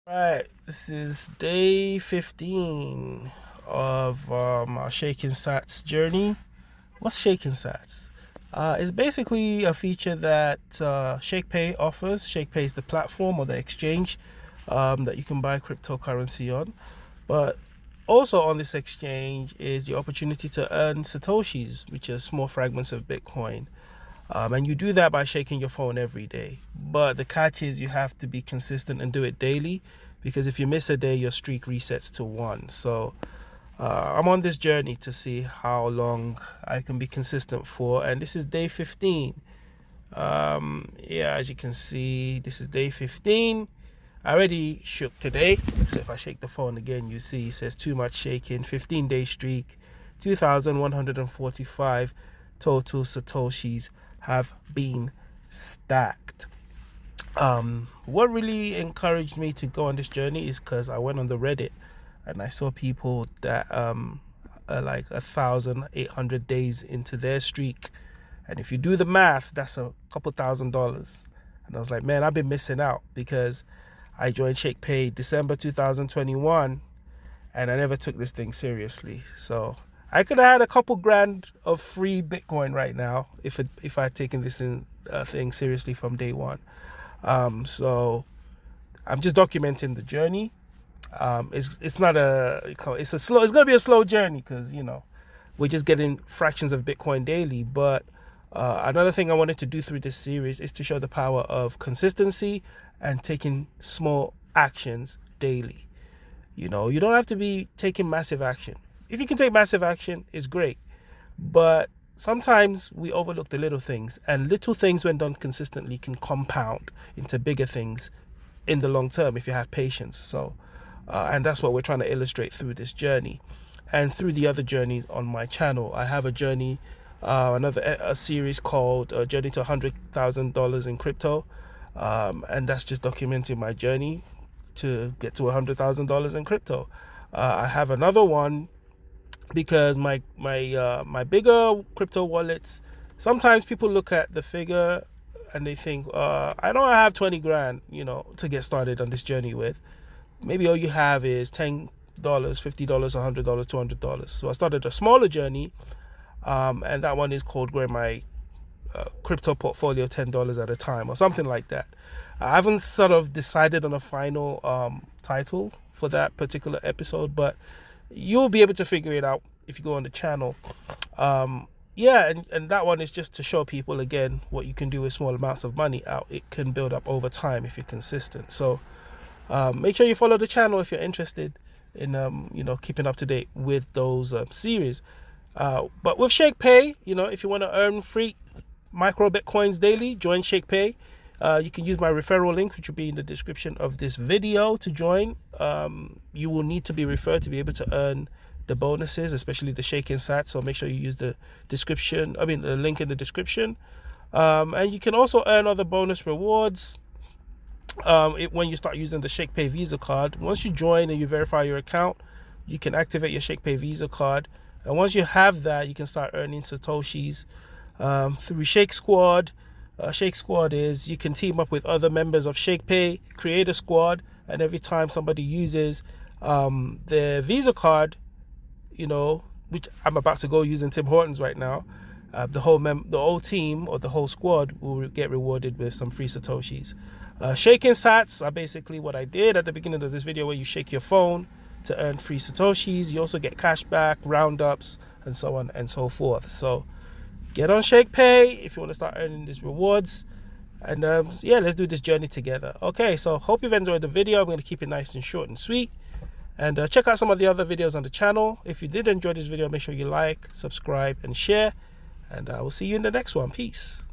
Right, this is day 15 of our Shaking Sats journey. What's Shaking Sats? It's basically a feature that Shakepay offers. Shakepay is the platform or the exchange that you can buy cryptocurrency on. But also on this exchange is the opportunity to earn Satoshis, which are small fragments of Bitcoin. And you do that by shaking your phone every day. But the catch is you have to be consistent and do it daily, because if you miss a day, your streak resets to one. So I'm on this journey to see how long I can be consistent for. And this is day 15. Yeah, as you can see, this is day 15. I already shook today. So if I shake the phone again, you see it says too much shaking, 15-day streak, 2,145 total Satoshis have been stacked. What really encouraged me to go on this journey is because I went on the Reddit and I saw people that are like 1,800 days into their streak, and if you do the math, that's a couple $1,000. And I was like, man, I've been missing out, because I joined Shakepay December 2021 and I never took this thing seriously. So I could have had a couple grand of free Bitcoin right now if I had taken this thing seriously from day one. So I'm just documenting the journey. It's not it's gonna be a slow journey, because we're just getting fractions of Bitcoin daily. But another thing I wanted to do through this series is to show the power of consistency and taking small actions daily. You don't have to be taking massive action. If you can take massive action, it's great. But sometimes we overlook the little things, and little things, when done consistently, can compound into bigger things in the long term if you have patience. So, and that's what we're trying to illustrate through this journey, and through the other journeys on my channel. I have a journey, a series called Journey to $100,000 in Crypto, and that's just documenting my journey to get to $100,000 in crypto. I have another one because my bigger crypto wallets, sometimes people look at the figure and they think, I know I have 20 grand, to get started on this journey with. Maybe all you have is $10, $50, $100, $200. So I started a smaller journey, and that one is called Growing My Crypto Portfolio $10 at a Time, or something like that. I haven't sort of decided on a final title for that particular episode, but you'll be able to figure it out if you go on the channel. Yeah, and that one is just to show people again what you can do with small amounts of money out. It can build up over time if you're consistent. So make sure you follow the channel if you're interested in keeping up to date with those series. But with Shakepay, if you want to earn free micro Bitcoins daily, join Shakepay. You can use my referral link, which will be in the description of this video, to join. You will need to be referred to be able to earn the bonuses, especially the Shaking Sats. So make sure you use the link in the description. And you can also earn other bonus rewards when you start using the Shakepay Visa card. Once you join and you verify your account, you can activate your Shakepay Visa card. And once you have that, you can start earning Satoshis through Shake Squad. Shake Squad is you can team up with other members of Shakepay, create a squad, and every time somebody uses their Visa card, which I'm about to go using Tim Hortons right now, the whole team or the whole squad will get rewarded with some free Satoshis. Shaking Sats are basically what I did at the beginning of this video, where you shake your phone to earn free Satoshis. You also get cash back, roundups, and so on and so forth. So get on Shakepay if you want to start earning these rewards. And yeah, let's do this journey together. Okay, so hope you've enjoyed the video. I'm going to keep it nice and short and sweet. And check out some of the other videos on the channel. If you did enjoy this video, make sure you like, subscribe, and share. And I will see you in the next one. Peace.